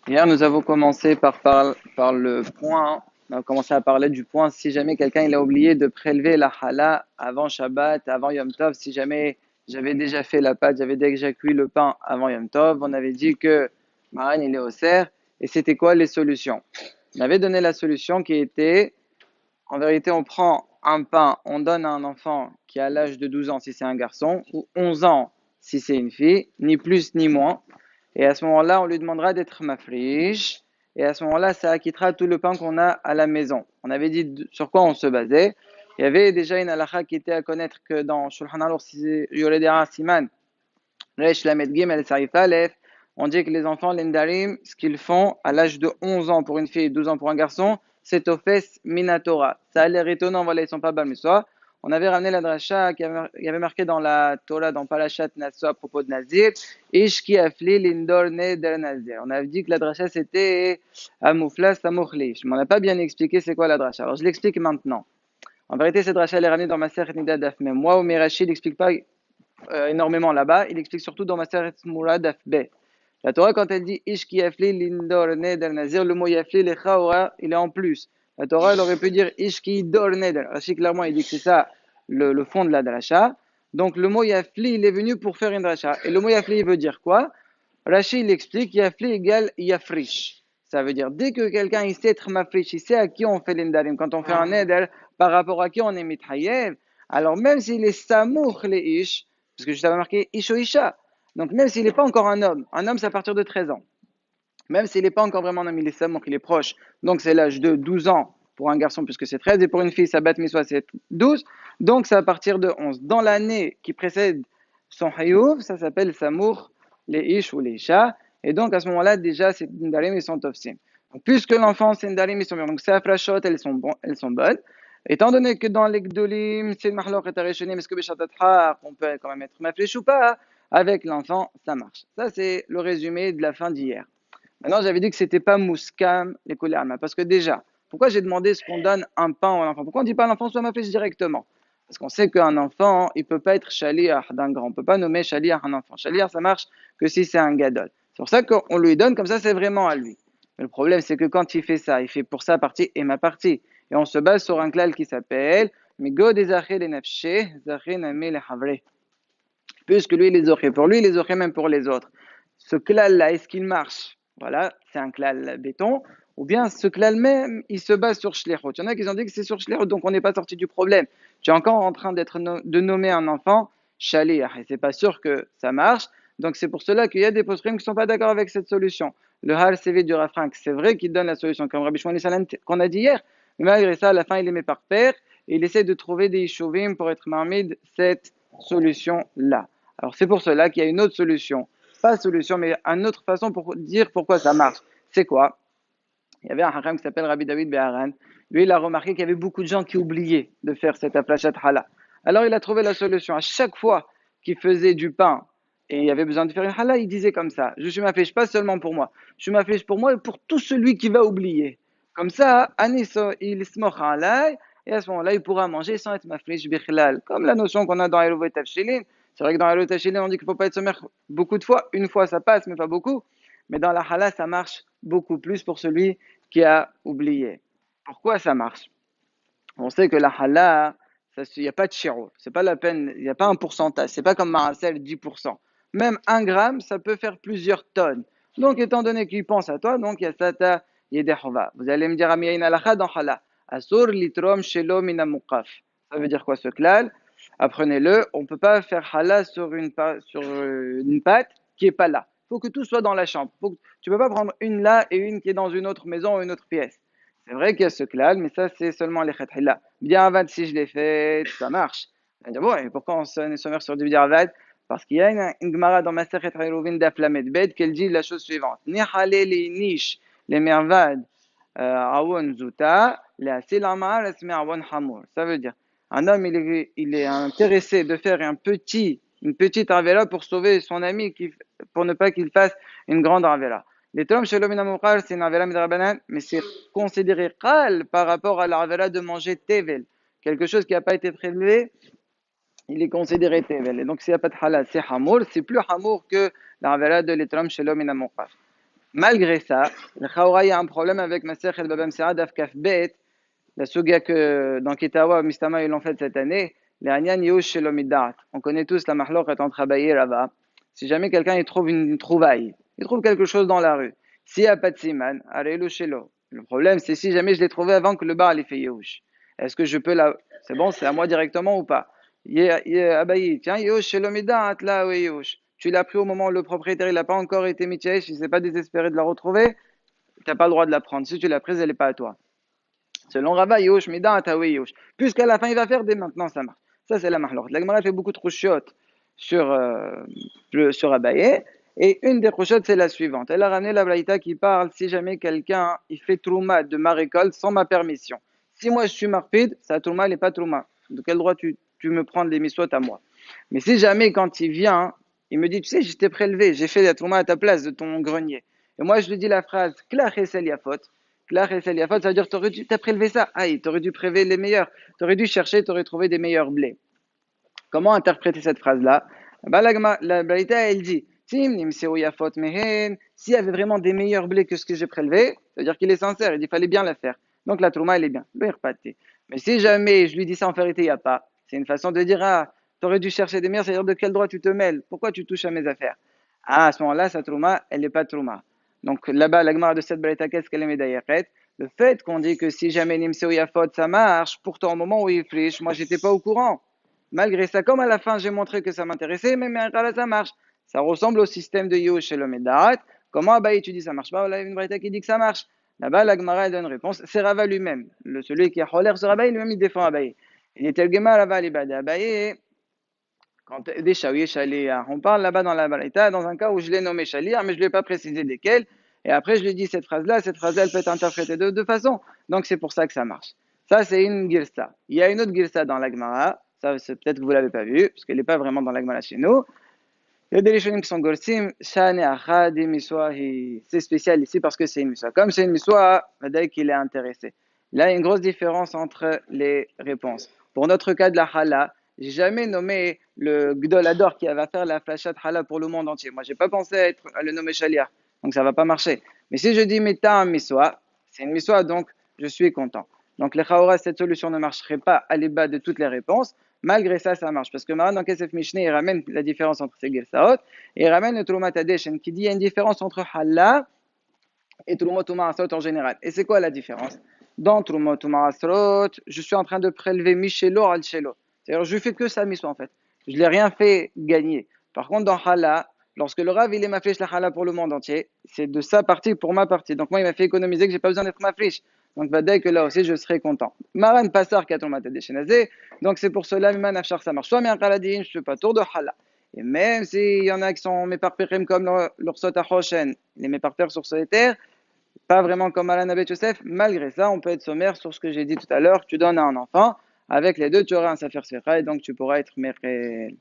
Hier, nous avons commencé par le point, on a commencé à parler du point si jamais quelqu'un il a oublié de prélever la challah avant Shabbat, avant Yom Tov, si jamais j'avais déjà fait la pâte, j'avais déjà cuit le pain avant Yom Tov, on avait dit que Maran il est au cerf, et c'était quoi les solutions? On avait donné la solution qui était, en vérité, on prend un pain, on donne à un enfant qui a l'âge de 12 ans si c'est un garçon, ou 11 ans si c'est une fille, ni plus ni moins. Et à ce moment-là, on lui demandera d'être mafrish. Et à ce moment-là, ça acquittera tout le pain qu'on a à la maison. On avait dit sur quoi on se basait. Il y avait déjà une halakha qui était à connaître que dans Shulchan Aruch, il y aurait des siman, Reish Lamed Gim El Sarif Aleph, on dit que les enfants, l'endarim, ce qu'ils font à l'âge de 11 ans pour une fille et 12 ans pour un garçon, c'est Ofes Minatora. Ça a l'air étonnant, voilà, ils sont pas balmussois. On avait ramené la dracha qui avait marqué dans la Torah, dans Parashat Nasso à propos de Nazir, Ish ki afli lindor neder Nazir. On avait dit que la dracha c'était Amoufla Samochlish. Mais on n'a pas bien expliqué c'est quoi la dracha. Alors je l'explique maintenant. En vérité, cette dracha elle est ramenée dans ma sœur Nida Daf. Mais moi, au Mirachi, il n'explique pas énormément là-bas. Il explique surtout dans Maseret Mourad Afbe. La Torah, quand elle dit Ish ki yafli lindor neder nazir, le mot yafli lecha il est en plus. La Torah, elle aurait pu dire Ish ki dor neder. Rashi, clairement, il dit que c'est ça le fond de la dracha. Donc, le mot yafli, il est venu pour faire une dracha. Et le mot yafli, il veut dire quoi? Rashi, il explique yafli égale yafrish. Ça veut dire, dès que quelqu'un il sait être mafrish, il sait à qui on fait l'indarim, quand on fait un neder, par rapport à qui on est mithayev, alors même s'il est samour les ish, parce que je t'avais marqué Isho Isha. Donc même s'il n'est pas encore un homme c'est à partir de 13 ans. Même s'il n'est pas encore vraiment un homme, il est samour, il est proche. Donc c'est l'âge de 12 ans pour un garçon puisque c'est 13 et pour une fille, sa bat miswa c'est 12. Donc c'est à partir de 11. Dans l'année qui précède son hayouv, ça s'appelle samour, les ish ou les isha. Et donc à ce moment-là, déjà, ces ndarim, ils sont tofsim. Donc, puisque l'enfant, c'est ndarim, ils sont bien. Donc ces afrashot, elles sont bonnes. Étant donné que dans les gdolim, c'est le mahlok et tarishonim, est-ce que beshatat on peut quand même être mafresh ou pas? Avec l'enfant, ça marche. Ça, c'est le résumé de la fin d'hier. Maintenant, j'avais dit que c'était pas mouskam les koulama. Parce que déjà, pourquoi j'ai demandé ce qu'on donne un pain à l'enfant? Pourquoi on ne dit pas à l'enfant soit mafresh directement? Parce qu'on sait qu'un enfant, il ne peut pas être shaliach d'un grand. On ne peut pas nommer shaliach un enfant. Shaliach, ça marche que si c'est un gadol. C'est pour ça qu'on lui donne, comme ça, c'est vraiment à lui. Mais le problème, c'est que quand il fait ça, il fait pour sa partie et ma partie. Et on se base sur un klal qui s'appelle Migo des les nefshe, zaché namé les havre. Puisque lui, il les aurait pour lui, il les aurait même pour les autres. Ce klal-là, est-ce qu'il marche? Voilà, c'est un klal béton. Ou bien ce klal même, il se base sur Shlechot. Il y en a qui ont dit que c'est sur Shlechot, donc on n'est pas sorti du problème. Tu es encore en train de nommer un enfant Shaliach, et c'est pas sûr que ça marche. Donc c'est pour cela qu'il y a des postrim qui ne sont pas d'accord avec cette solution. Le Har CV du Rafrank, c'est vrai qu'il donne la solution, comme Rabbi Shmuel Salam qu'on a dit hier, mais malgré ça, à la fin, il les met par paire, et il essaie de trouver des Yishuvim pour être marmide cette solution-là. Alors c'est pour cela qu'il y a une autre solution. Pas solution, mais une autre façon pour dire pourquoi ça marche. C'est quoi? Il y avait un haram qui s'appelle Rabbi David Beharan. Lui, il a remarqué qu'il y avait beaucoup de gens qui oubliaient de faire cette aflashat hala. Alors il a trouvé la solution. À chaque fois qu'il faisait du pain et il y avait besoin de faire une hala, il disait comme ça: je suis m'affiche pas seulement pour moi, je m'affiche pour moi et pour tout celui qui va oublier. Comme ça, Aniso, il se alay, et à ce moment-là, il pourra manger sans être mafrish bichlal. Comme la notion qu'on a dans Elovet Tafshilin. C'est vrai que dans Elovet Tafshilin, on dit qu'il ne faut pas être sommaire beaucoup de fois. Une fois, ça passe, mais pas beaucoup. Mais dans la hala, ça marche beaucoup plus pour celui qui a oublié. Pourquoi ça marche? On sait que la hala, il n'y a pas de chiro. C'est pas la peine, il n'y a pas un pourcentage. C'est pas comme Maracel, 10%. Même 1 gramme, ça peut faire plusieurs tonnes. Donc, étant donné qu'il pense à toi, donc il y a sata yedehova. Vous allez me dire, Amiyain alacha dans hala. Asur litrom shelo mina mukaf. Ça veut dire quoi ce klal? Apprenez-le, on ne peut pas faire hala sur une pâte qui n'est pas là. Il faut que tout soit dans la chambre. Tu ne peux pas prendre une là et une qui est dans une autre maison ou une autre pièce. C'est vrai qu'il y a ce klal, mais ça, c'est seulement les khathila. Bidiavad, si je l'ai fait, ça marche. On va dire, bon, et pourquoi on se sommaire sur du bidiavad? Parce qu'il y a une Gemara dans Masechet Eruvin Daf Lamed Bet qu'elle dit la chose suivante: Ni halé les niches, les mervad, awon zuta, les asil amar, esme awon hamour. Ça veut dire, un homme, il est intéressé de faire une petite avera pour sauver son ami, pour ne pas qu'il fasse une grande avera. Les tomes chez l'homme inamoukar, c'est une avera midrabanan, mais c'est considéré qal par rapport à la avera de manger tevel. Quelque chose qui n'a pas été prélevé, il est considéré tevel. Et donc, s'il n'y a pas de halal, c'est hamour. C'est plus hamour que la avera de l'étram chez l'homme inamoukar. Malgré ça, le Khaoura, il y a un problème avec Masech el Babam Sera Daf Kaf Bet, la suga que dans Kitawa, Mistama, ils l'ont fait cette année, les Anyan Yehush Shelomidat. On connaît tous la Mahlok entre Abaye et Rava. Si jamais quelqu'un il trouve une trouvaille, il trouve quelque chose dans la rue, s'il n'y a pas de siman, Arelu Shelo. Le problème, c'est si jamais je l'ai trouvé avant que le bar l'ait fait Yehush. Est-ce que je peux la. C'est bon, c'est à moi directement ou pas? Abaye, tiens, Yehush Shelomidat, là, oui, Yehush. Tu l'as pris au moment où le propriétaire il n'a pas encore été mitiesh, il ne s'est pas désespéré de la retrouver, tu n'as pas le droit de la prendre. Si tu l'as prise, elle n'est pas à toi. Selon Rava, Yosh, Mida, Atawi, Yosh. Puisqu'à la fin, il va faire dès maintenant, ça marche. Ça, c'est la mahlor. La Gemara fait beaucoup de chouchiotes sur Abaye. Et une des chouchiotes, c'est la suivante. Elle a ramené la braïta qui parle si jamais quelqu'un il fait trouma de ma récolte sans ma permission. Si moi je suis marpide, sa trouma, elle n'est pas trouma. De quel droit tu me prends des missotes à moi? Mais si jamais, quand il vient, il me dit, tu sais, je t'ai prélevé, j'ai fait la trouma à ta place de ton grenier. Et moi, je lui dis la phrase, Klach et Seliafot. Klach et Seliafot, ça veut dire, t'as prélevé ça. Aïe, t'aurais dû prélever les meilleurs. T'aurais dû chercher, t'aurais trouvé des meilleurs blés. Comment interpréter cette phrase-là? Bah, la Braïta, elle dit, s'il y avait vraiment des meilleurs blés que ce que j'ai prélevé, ça veut dire qu'il est sincère, il dit, fallait bien la faire. Donc la trouma, elle est bien. Mais si jamais je lui dis ça en vérité, il n'y a pas. C'est une façon de dire, ah, t'aurais dû chercher des meilleurs, c'est-à-dire de quel droit tu te mêles? Pourquoi tu touches à mes affaires? Ah, à ce moment-là, sa trouma, elle n'est pas trouma. Donc là-bas, la Gemara de cette Braïta, qu'est-ce qu'elle est médaillée? Le fait qu'on dit que si jamais Nimseo Yafot, ça marche, pourtant au moment où il friche, moi j'étais pas au courant. Malgré ça, comme à la fin j'ai montré que ça m'intéressait, mais là ça marche. Ça ressemble au système de Yo chez l'homme et Darat. Comment Abaye tu dis ça marche pas? Voilà une Braïta qui dit que ça marche. Là-bas, la Gemara donne réponse. C'est Rava lui-même. Celui qui a Choler sur Abaye, lui-même il défend Abaye. Il est tel Gema Rava Libad Abaye. Quand des Shawiye Shalia, on parle là-bas dans la Braïta, dans un cas où je l'ai nommé Shalia, mais je ne lui ai pas précisé desquels. Et après, je lui ai dit cette phrase-là elle peut être interprétée de deux façons. Donc, c'est pour ça que ça marche. Ça, c'est une girsa. Il y a une autre girsa dans l'Agmara. Ça, c'est peut-être que vous ne l'avez pas vu, parce qu'elle n'est pas vraiment dans l'Agmara chez nous. Il y a des Rishonim qui sont gorsim. Shane Achadi Miswa. C'est spécial ici parce que c'est une Miswa. Comme c'est une Miswa, dès qu'il est intéressé. Là, il y a une grosse différence entre les réponses. Pour notre cas de la Hala, j'ai jamais nommé le Gdolador qui va faire la Flashat Hala pour le monde entier. Moi, j'ai pas pensé à le nommer Shaliar. Donc, ça va pas marcher. Mais si je dis Meta Miswa, c'est une Miswa, donc je suis content. Donc, les Chaora, cette solution ne marcherait pas à l'ébat de toutes les réponses. Malgré ça, ça marche. Parce que Maran, dans Kesef Mishneh, il ramène la différence entre ces Gersaot. Et il ramène le Trumat Adeshen qui dit qu'il y a une différence entre Hala et Trumot Umarasrot en général. Et c'est quoi la différence? Dans Trumot Umarasrot, je suis en train de prélever Michelo al Shelo. C'est-à-dire, je fais que ça, Miswa, en fait. Je ne l'ai rien fait gagner. Par contre, dans Hala, lorsque le Rav, il est mafrish la Hala pour le monde entier, c'est de sa partie pour ma partie. Donc, moi, il m'a fait économiser que j'ai pas besoin d'être mafrish. Donc, dès que là aussi, je serai content. Maran Passar qui a ton maté déchenazé. Donc, c'est pour cela, Miman Afshar, ça marche. Soit bien Kaladin, je ne suis pas tour de Hala. Et même s'il y en a qui sont méparpérim comme l'Ursot Hoshen, les méparpères sur ce terre, pas vraiment comme Alan Abed Yosef, malgré ça, on peut être sommaire sur ce que j'ai dit tout à l'heure. Tu donnes à un enfant, avec les deux, tu auras un Safer Sfera et donc tu pourras être Merel.